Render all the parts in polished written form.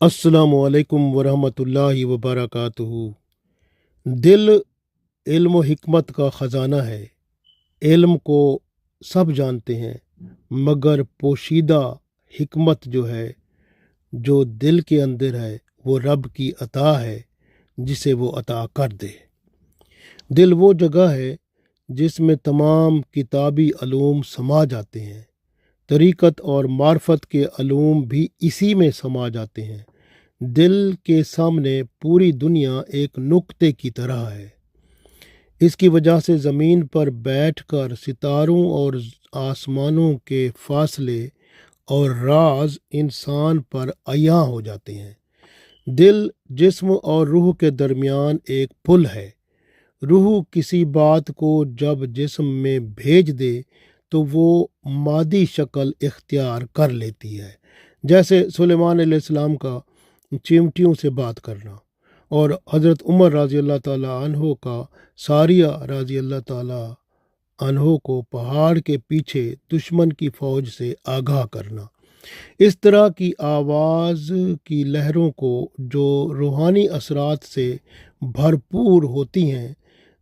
अस्सलामु अलैकुम वरहमतुल्लाहि वबरकातुहू। दिल इल्म व हिकमत का ख़जाना है। इल्म को सब जानते हैं, मगर पोशीदा हिकमत जो है, जो दिल के अंदर है, वो रब की अता है जिसे वो अता कर दे। दिल वो जगह है जिसमें तमाम किताबी अलूम समा जाते हैं। तरीक़त और मार्फत के अलूम भी इसी में समा जाते हैं। दिल के सामने पूरी दुनिया एक नुक्ते की तरह है। इसकी वजह से ज़मीन पर बैठकर सितारों और आसमानों के फासले और राज इंसान पर अयां हो जाते हैं। दिल जिस्म और रूह के दरमियान एक पुल है। रूह किसी बात को जब जिस्म में भेज दे तो वो मादी शक्ल इख्तियार कर लेती है, जैसे सुलेमान अलैहिस्सलाम का चिमटियों से बात करना, और हज़रत उमर रज़ी अल्लाह ताला अन्हो का सारिया रज़ी अल्लाह ताला अन्हो को पहाड़ के पीछे दुश्मन की फ़ौज से आगाह करना। इस तरह की आवाज़ की लहरों को जो रूहानी असरात से भरपूर होती हैं,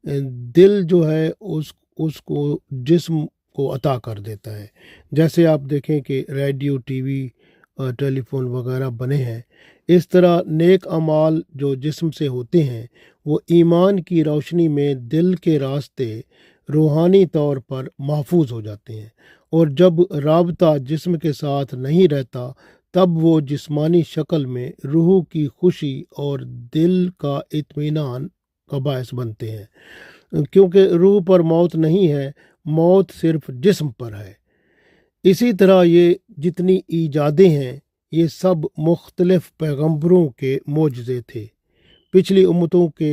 दिल जो है उसको जिस्म को अता कर देता है। जैसे आप देखें कि रेडियो, टीवी, टेलीफोन वगैरह बने हैं, इस तरह नेक अमाल जो जिस्म से होते हैं वो ईमान की रोशनी में दिल के रास्ते रूहानी तौर पर महफूज हो जाते हैं, और जब राबता जिस्म के साथ नहीं रहता तब वो जिस्मानी शक्ल में रूह की खुशी और दिल का इत्मीनान का बायस बनते हैं। क्योंकि रूह पर मौत नहीं है, मौत सिर्फ जिस्म पर है। इसी तरह ये जितनी ईजादें हैं, ये सब मुख्तलिफ पैगंबरों के मोजज़े थे। पिछली उम्मतों के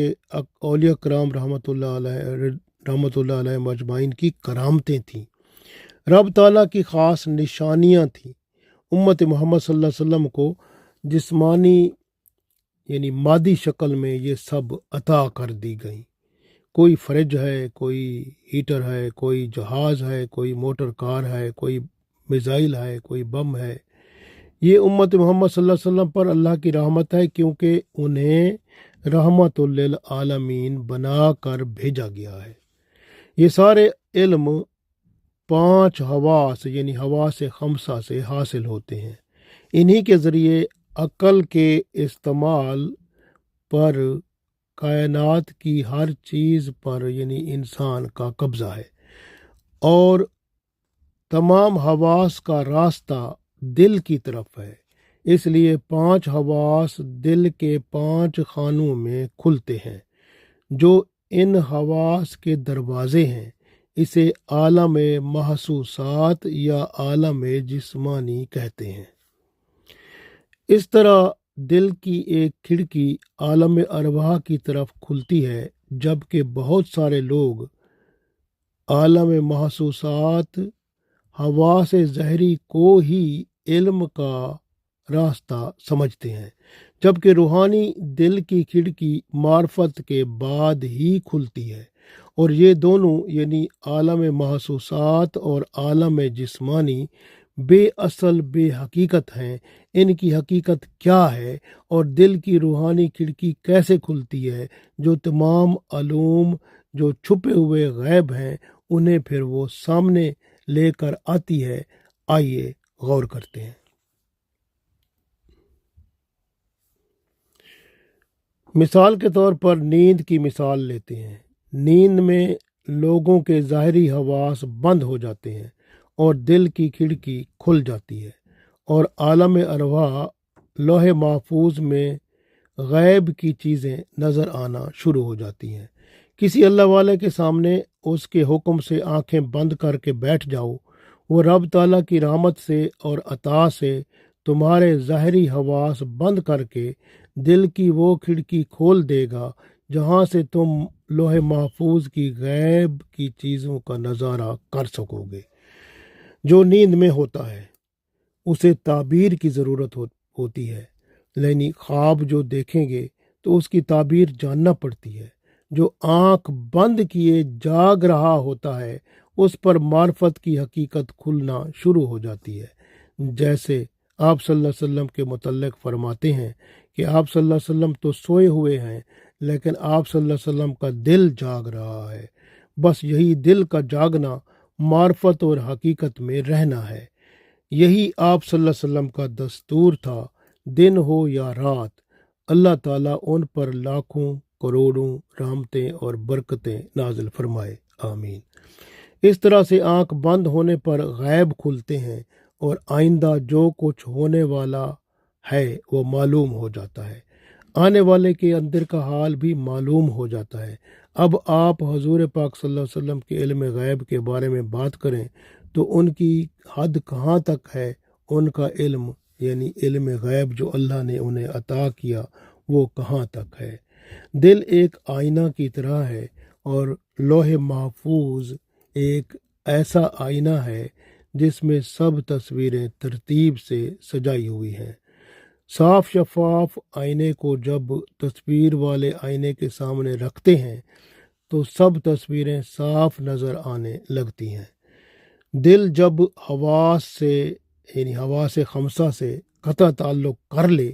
औलिया कराम रहमतुल्लाह अलैहि मजमाइन की करामतें थीं, रब ताला की ख़ास निशानियाँ थीं। उम्मत मोहम्मद सल्लल्लाहु अलैहि वसल्लम को जिस्मानी यानी मादी शक्ल में ये सब अता कर दी गई। कोई फ्रिज है, कोई हीटर है, कोई जहाज़ है, कोई मोटर कार है, कोई मिसाइल है, कोई बम है। ये उम्मत मोहम्मद सल्लल्लाहु अलैहि वसल्लम पर अल्लाह की रहमत है, क्योंकि उन्हें रहमतुल लिल आलमीन बना कर भेजा गया है। ये सारे इल्म 5 हवास यानी हवास खमसा से हासिल होते हैं। इन्हीं के ज़रिए अक्ल के इस्तेमाल पर कायनात की हर चीज़ पर यानी इंसान का कब्ज़ा है, और तमाम हवास का रास्ता दिल की तरफ है। इसलिए 5 हवास दिल के 5 खानों में खुलते हैं। जो इन हवास के दरवाजे हैं, इसे आलम महसूसात या आलम जिस्मानी कहते हैं। इस तरह दिल की एक खिड़की आलम अरवाह की तरफ खुलती है, जबकि बहुत सारे लोग आलम महसूसात हवास ज़हरी को ही इल्म का रास्ता समझते हैं, जबकि रूहानी दिल की खिड़की मार्फत के बाद ही खुलती है। और ये दोनों यानी आलम महसूसात और आलम जिस्मानी बेअसल बेहकीकत हैं। इनकी हकीकत क्या है और दिल की रूहानी खिड़की कैसे खुलती है, जो तमाम अलूम जो छुपे हुए गैब हैं उन्हें फिर वो सामने लेकर आती है। आइए गौर करते हैं। मिसाल के तौर पर नींद की मिसाल लेते हैं। नींद में लोगों के ज़ाहरी हवास बंद हो जाते हैं और दिल की खिड़की खुल जाती है, और आलम अरवाह लोहे महफूज में गैब की चीज़ें नज़र आना शुरू हो जाती हैं। किसी अल्लाह वाले के सामने उसके हुक्म से आंखें बंद करके बैठ जाओ, वो रब ताला की रहमत से और अता से तुम्हारे ज़ाहरी हवास बंद करके दिल की वो खिड़की खोल देगा जहाँ से तुम लोहे महफूज की गैब की चीज़ों का नज़ारा कर सकोगे। जो नींद में होता है उसे ताबीर की ज़रूरत होती है, यानी ख्वाब जो देखेंगे तो उसकी ताबीर जानना पड़ती है। जो आँख बंद किए जाग रहा होता है उस पर मार्फत की हकीकत खुलना शुरू हो जाती है। जैसे آپ صلی اللہ علیہ وسلم کے متعلق فرماتے ہیں کہ آپ صلی اللہ علیہ وسلم تو سوئے ہوئے ہیں، لیکن آپ صلی اللہ علیہ وسلم کا دل جاگ رہا ہے۔ بس یہی دل کا جاگنا معرفت اور حقیقت میں رہنا ہے۔ یہی آپ صلی اللہ علیہ وسلم کا دستور تھا، دن ہو یا رات۔ اللہ تعالیٰ ان پر لاکھوں کروڑوں رحمتیں اور برکتیں نازل فرمائے، آمین۔ اس طرح سے آنکھ بند ہونے پر غیب کھلتے ہیں اور آئندہ جو کچھ ہونے والا ہے وہ معلوم ہو جاتا ہے، آنے والے کے اندر کا حال بھی معلوم ہو جاتا ہے۔ اب آپ حضور پاک صلی اللہ علیہ وسلم کے علم غیب کے بارے میں بات کریں تو ان کی حد کہاں تک ہے؟ ان کا علم یعنی علم غیب جو اللہ نے انہیں عطا کیا وہ کہاں تک ہے؟ دل ایک آئینہ کی طرح ہے اور لوح محفوظ ایک ایسا آئینہ ہے جس میں سب تصویریں ترتیب سے سجائی ہوئی ہیں۔ صاف شفاف آئینے کو جب تصویر والے آئینے کے سامنے رکھتے ہیں تو سب تصویریں صاف نظر آنے لگتی ہیں۔ دل جب حواس سے یعنی حواس خمسہ سے قطع تعلق کر لے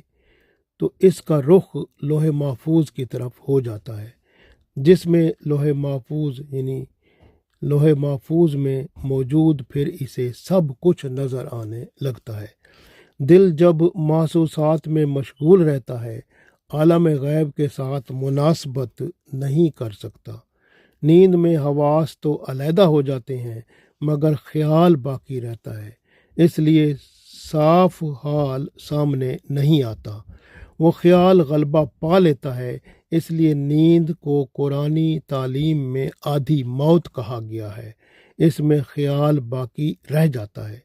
تو اس کا رخ لوح محفوظ کی طرف ہو جاتا ہے، جس میں لوح محفوظ میں موجود پھر اسے سب کچھ نظر آنے لگتا ہے۔ دل جب محسوسات میں مشغول رہتا ہے، عالم غیب کے ساتھ مناسبت نہیں کر سکتا۔ نیند میں حواس تو علیحدہ ہو جاتے ہیں مگر خیال باقی رہتا ہے، اس لیے صاف حال سامنے نہیں آتا، وہ خیال غلبہ پا لیتا ہے۔ اس لیے نیند کو قرآنی تعلیم میں آدھی موت کہا گیا ہے، اس میں خیال باقی رہ جاتا ہے۔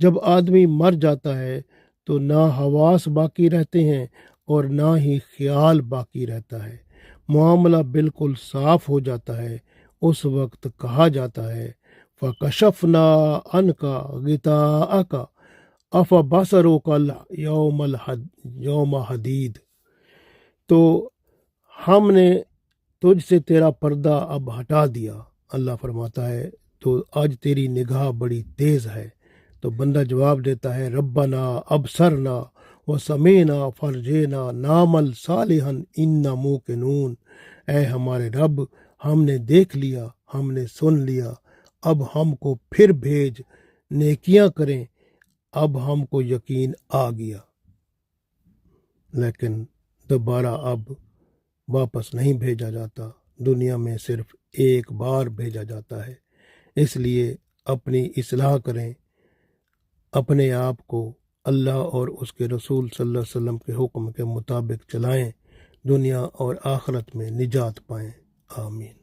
جب آدمی مر جاتا ہے تو نہ حواس باقی رہتے ہیں اور نہ ہی خیال باقی رہتا ہے، معاملہ بالکل صاف ہو جاتا ہے۔ اس وقت کہا جاتا ہے فَكَشَفْنَا عَنْكَ غِطَاءَكَ أَفَبَصَرُكَ الْيَوْمَ حَدِيدٌ، تو ہم نے تجھ سے تیرا پردہ اب ہٹا دیا۔ اللہ فرماتا ہے تو آج تیری نگاہ بڑی تیز ہے۔ تو بندہ جواب دیتا ہے ربنا ابصرنا وسمعنا فرجعنا نعمل صالحا انا موقنون، اے ہمارے رب ہم نے دیکھ لیا، ہم نے سن لیا، اب ہم کو پھر بھیج، نیکیاں کریں، اب ہم کو یقین آ گیا۔ لیکن دوبارہ اب واپس نہیں بھیجا جاتا، دنیا میں صرف ایک بار بھیجا جاتا ہے۔ اس لیے اپنی اصلاح کریں، اپنے آپ کو اللہ اور اس کے رسول صلی اللہ علیہ وسلم کے حکم کے مطابق چلائیں، دنیا اور آخرت میں نجات پائیں، آمین۔